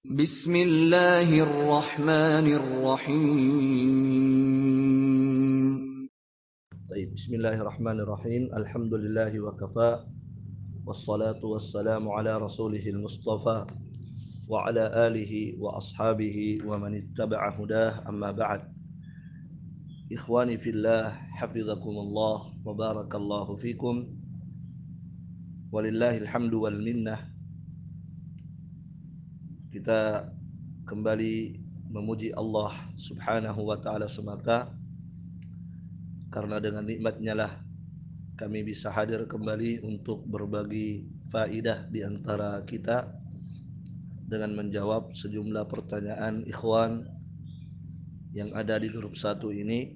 Bismillahirrahmanirrahim. Bismillahirrahmanirrahim. Alhamdulillahi wa kafa. Wassalatu wassalamu ala rasulihil mustafa wa ala alihi wa ashabihi wa man ittaba'a hudah, amma ba'd. Ikhwani fillah, hafizakumullah wa barakallahu fikum. Walillahil hamdu wal minnah. Kita kembali memuji Allah Subhanahu wa taala semata, karena dengan nikmatnya lah kami bisa hadir kembali untuk berbagi faidah di antara kita dengan menjawab sejumlah pertanyaan ikhwan yang ada di grup 1 ini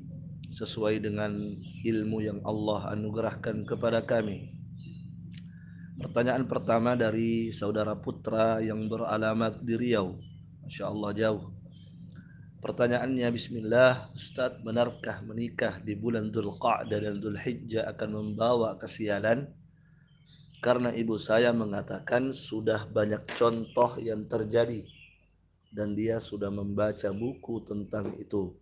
sesuai dengan ilmu yang Allah anugerahkan kepada kami. Pertanyaan pertama dari saudara Putra yang beralamat di Riau. Masya Allah jauh. Pertanyaannya, bismillah, Ustadz, benarkah menikah di bulan Dzulqa'dah dan Dzulhijjah akan membawa kesialan? Karena ibu saya mengatakan sudah banyak contoh yang terjadi dan dia sudah membaca buku tentang itu.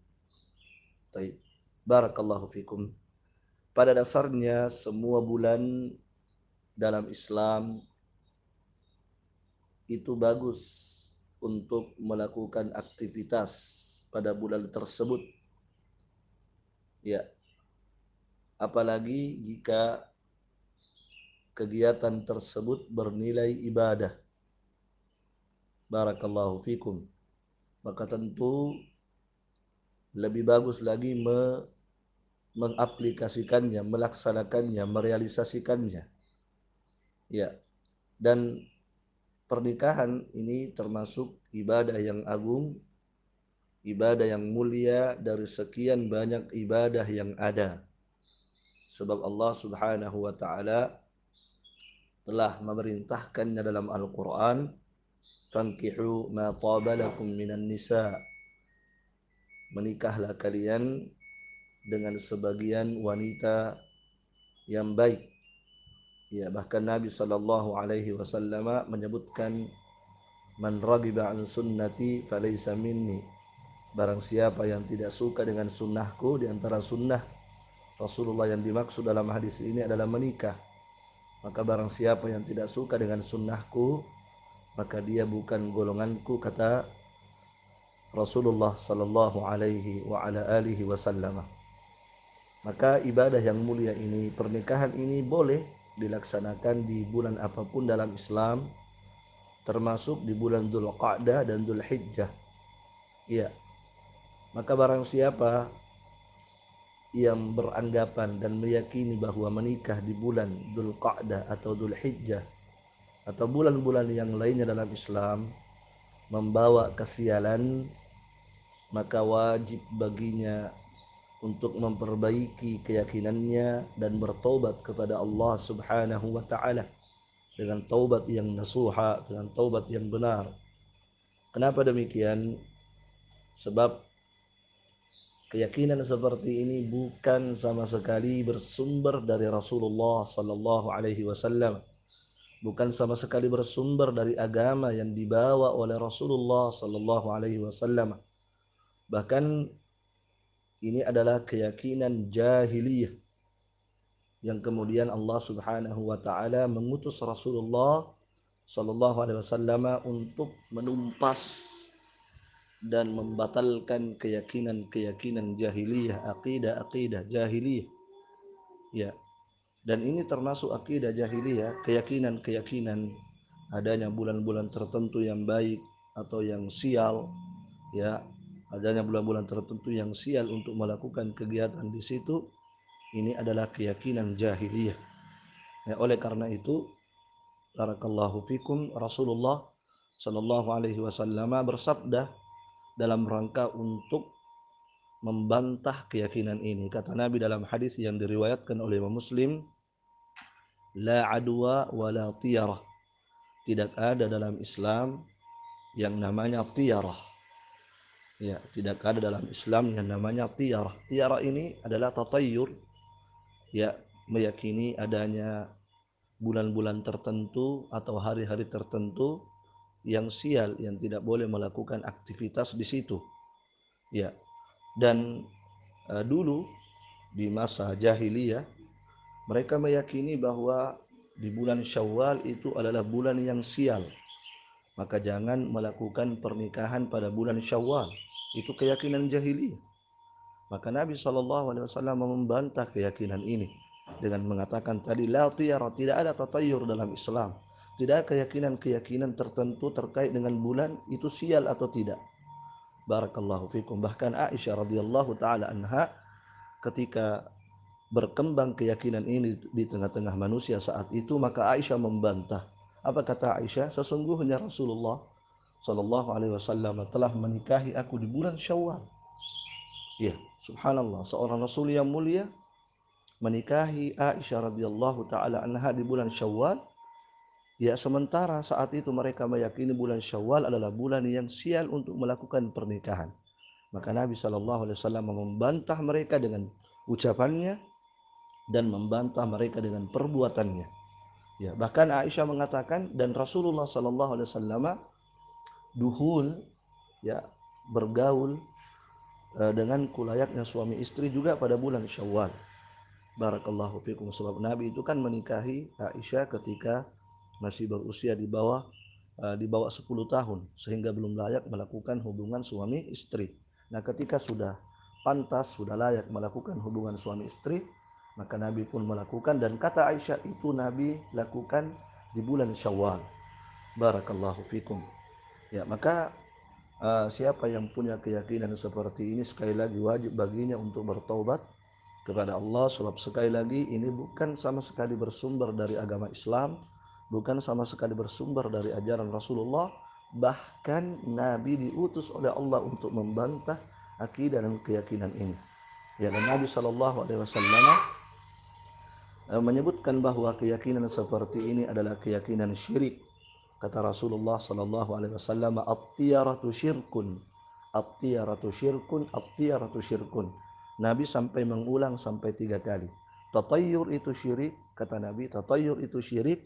Baik. Barakallahu fikum. Pada dasarnya semua bulan dalam Islam itu bagus untuk melakukan aktivitas pada bulan tersebut. Ya. Apalagi jika kegiatan tersebut bernilai ibadah. Barakallahu fikum. Maka tentu lebih bagus lagi mengaplikasikannya, melaksanakannya, merealisasikannya. Ya. Dan pernikahan ini termasuk ibadah yang agung, ibadah yang mulia dari sekian banyak ibadah yang ada. Sebab Allah Subhanahu wa taala telah memerintahkannya dalam Al-Qur'an, "Fankihu ma taba lakum minan nisa." Menikahlah kalian dengan sebagian wanita yang baik. Ya, bahkan Nabi sallallahu alaihi wasallam menyebutkan, "Man ragiba an sunnati falaysa minni." Barang siapa yang tidak suka dengan sunnahku, di antara sunnah Rasulullah yang dimaksud dalam hadis ini adalah menikah. Maka barang siapa yang tidak suka dengan sunnahku, maka dia bukan golonganku, kata Rasulullah sallallahu alaihi wa ala alihi wasallam. Maka ibadah yang mulia ini, pernikahan ini boleh dilaksanakan di bulan apapun dalam Islam, termasuk di bulan Dzulqa'dah dan Dzulhijjah. Iya. Maka barang siapa yang beranggapan dan meyakini bahwa menikah di bulan Dzulqa'dah atau Dzulhijjah atau bulan-bulan yang lainnya dalam Islam membawa kesialan, maka wajib baginya untuk memperbaiki keyakinannya dan bertaubat kepada Allah Subhanahu wa taala dengan taubat yang nasuha, dengan taubat yang benar. Kenapa demikian? Sebab keyakinan seperti ini bukan sama sekali bersumber dari Rasulullah sallallahu alaihi wasallam. Bukan sama sekali bersumber dari agama yang dibawa oleh Rasulullah sallallahu alaihi wasallam. Bahkan ini adalah keyakinan jahiliyah yang kemudian Allah Subhanahu wa taala mengutus Rasulullah sallallahu alaihi wasallam untuk menumpas dan membatalkan keyakinan-keyakinan jahiliyah, akidah-akidah jahiliyah. Ya. Dan ini termasuk akidah jahiliyah, keyakinan-keyakinan adanya bulan-bulan tertentu yang baik atau yang sial, ya. Adanya bulan-bulan tertentu yang sial untuk melakukan kegiatan di situ, ini adalah keyakinan jahiliyah. Ya, oleh karena itu, barakallahu fikum, Rasulullah sallallahu alaihi wasallam bersabda dalam rangka untuk membantah keyakinan ini. Kata Nabi dalam hadis yang diriwayatkan oleh Imam Muslim, "La adwa wa la tiyarah." Tidak ada dalam Islam yang namanya tiyarah. Ya, tidak ada dalam Islam yang namanya tiyarah. Tiyarah ini adalah tatayyur, ya, meyakini adanya bulan-bulan tertentu atau hari-hari tertentu yang sial, yang tidak boleh melakukan aktivitas di situ. Ya. Dan dulu di masa jahiliyah mereka meyakini bahwa di bulan Syawal itu adalah bulan yang sial. Maka jangan melakukan pernikahan pada bulan Syawal. Itu keyakinan jahiliyah. Maka Nabi SAW membantah keyakinan ini dengan mengatakan tadi, la tiyara, tidak ada tatayyur dalam Islam. Tidak ada keyakinan-keyakinan tertentu terkait dengan bulan itu sial atau tidak. Barakallahu fikum. Bahkan Aisyah radhiyallahu taala anha ketika berkembang keyakinan ini di tengah-tengah manusia saat itu, maka Aisyah membantah. Apa kata Aisyah? Sesungguhnya Rasulullah sallallahu alaihi wasallam telah menikahi aku di bulan Syawal. Ya, subhanallah, seorang Rasul yang mulia menikahi Aisyah radhiyallahu taala anha di bulan Syawal. Ya, sementara saat itu mereka meyakini bulan Syawal adalah bulan yang sial untuk melakukan pernikahan. Maka Nabi sallallahu alaihi wasallam membantah mereka dengan ucapannya dan membantah mereka dengan perbuatannya. Ya, bahkan Aisyah mengatakan dan Rasulullah sallallahu alaihi wasallam duhul, ya, bergaul dengan kulayaknya suami istri juga pada bulan Syawal. Barakallahu fikum. Sebab Nabi itu kan menikahi Aisyah ketika masih berusia di bawah 10 tahun sehingga belum layak melakukan hubungan suami istri. Nah, ketika sudah pantas, sudah layak melakukan hubungan suami istri, maka Nabi pun melakukan, dan kata Aisyah itu Nabi lakukan di bulan Syawal. Barakallahu fikum. Ya, maka siapa yang punya keyakinan seperti ini, sekali lagi wajib baginya untuk bertaubat kepada Allah. Sebab sekali lagi ini bukan sama sekali bersumber dari agama Islam, bukan sama sekali bersumber dari ajaran Rasulullah. Bahkan Nabi diutus oleh Allah untuk membantah akidah dan keyakinan ini. Ya, dan Nabi SAW menyebutkan bahwa keyakinan seperti ini adalah keyakinan syirik. Kata Rasulullah SAW, at-tiyaratu syirkun, at-tiyaratu syirkun, at-tiyaratu syirkun. Nabi sampai mengulang sampai 3 kali. Tatayyur itu syirik, kata Nabi, tatayyur itu syirik,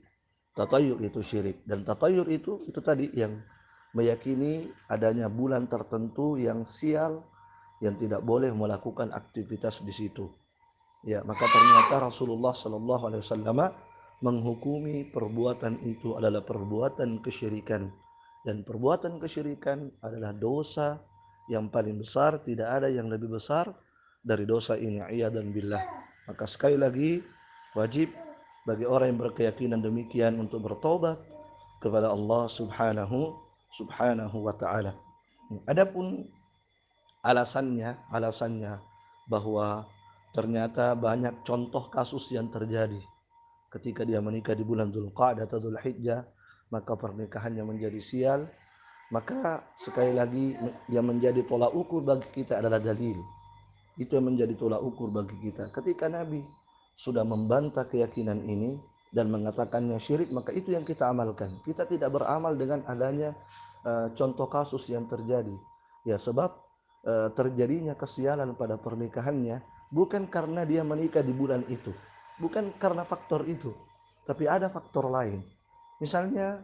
tatayyur itu syirik. Dan tatayyur itu tadi yang meyakini adanya bulan tertentu yang sial, yang tidak boleh melakukan aktivitas di situ. Ya, maka ternyata Rasulullah sallallahu alaihi wasallam menghukumi perbuatan itu adalah perbuatan kesyirikan, dan perbuatan kesyirikan adalah dosa yang paling besar. Tidak ada yang lebih besar dari dosa ini, iyadzan billah. Maka sekali lagi wajib bagi orang yang berkeyakinan demikian untuk bertobat kepada Allah subhanahu wa ta'ala. Adapun alasannya bahwa ternyata banyak contoh kasus yang terjadi ketika dia menikah di bulan Dzulqa'dah atau Dzulhijjah, maka pernikahannya menjadi sial. Maka sekali lagi yang menjadi tolak ukur bagi kita adalah dalil. Itu yang menjadi tolak ukur bagi kita. Ketika Nabi sudah membantah keyakinan ini dan mengatakannya syirik, maka itu yang kita amalkan. Kita tidak beramal dengan adanya contoh kasus yang terjadi. Ya, sebab terjadinya kesialan pada pernikahannya bukan karena dia menikah di bulan itu, bukan karena faktor itu, tapi ada faktor lain. Misalnya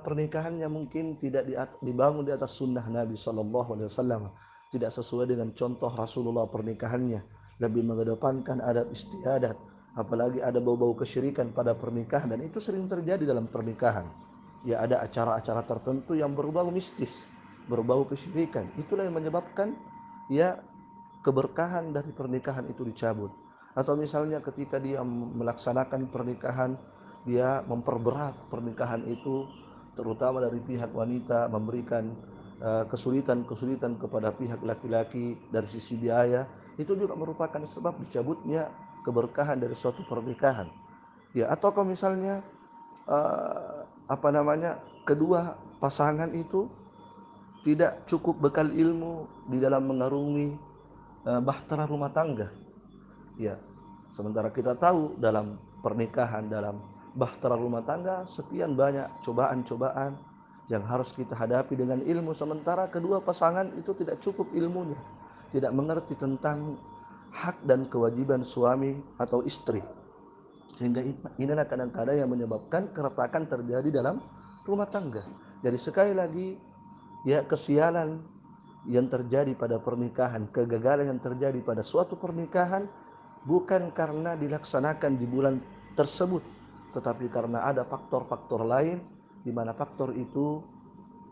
pernikahannya mungkin tidak dibangun di atas sunnah Nabi SAW, tidak sesuai dengan contoh Rasulullah pernikahannya, lebih mengedepankan adat istiadat, apalagi ada bau-bau kesyirikan pada pernikahan, dan itu sering terjadi dalam pernikahan. Ya, ada acara-acara tertentu yang berbau mistis, berbau kesyirikan. Itulah yang menyebabkan ya keberkahan dari pernikahan itu dicabut. Atau misalnya ketika dia melaksanakan pernikahan, dia memperberat pernikahan itu, terutama dari pihak wanita, memberikan kesulitan kepada pihak laki-laki dari sisi biaya. Itu juga merupakan sebab dicabutnya keberkahan dari suatu pernikahan. Ya, atau kalau misalnya kedua pasangan itu tidak cukup bekal ilmu di dalam mengarungi bahtera rumah tangga. Ya, sementara kita tahu dalam pernikahan, dalam bahtera rumah tangga, sekian banyak cobaan-cobaan yang harus kita hadapi dengan ilmu, sementara kedua pasangan itu tidak cukup ilmunya, tidak mengerti tentang hak dan kewajiban suami atau istri. Sehingga inilah kadang-kadang yang menyebabkan keretakan terjadi dalam rumah tangga. Jadi sekali lagi, ya, kesialan yang terjadi pada pernikahan, kegagalan yang terjadi pada suatu pernikahan bukan karena dilaksanakan di bulan tersebut, tetapi karena ada faktor-faktor lain, di mana faktor itu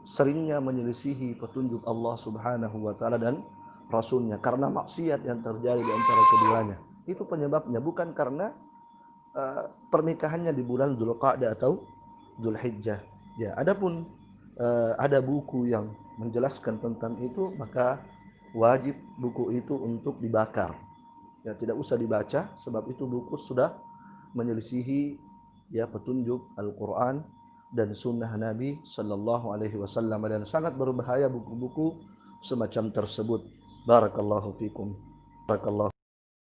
seringnya menyelisihi petunjuk Allah Subhanahu wa taala dan Rasulnya, karena maksiat yang terjadi di antara keduanya. Itu penyebabnya, bukan karena pernikahannya di bulan Dzulqa'dah atau Dzulhijjah. Ya, adapun ada buku yang menjelaskan tentang itu, maka wajib buku itu untuk dibakar. Ya, tidak usah dibaca, sebab itu buku sudah menyelisihi, ya, petunjuk Al-Quran dan Sunnah Nabi Sallallahu Alaihi Wasallam, dan sangat berbahaya buku-buku semacam tersebut. Barakallahu fikum. Barakallahu.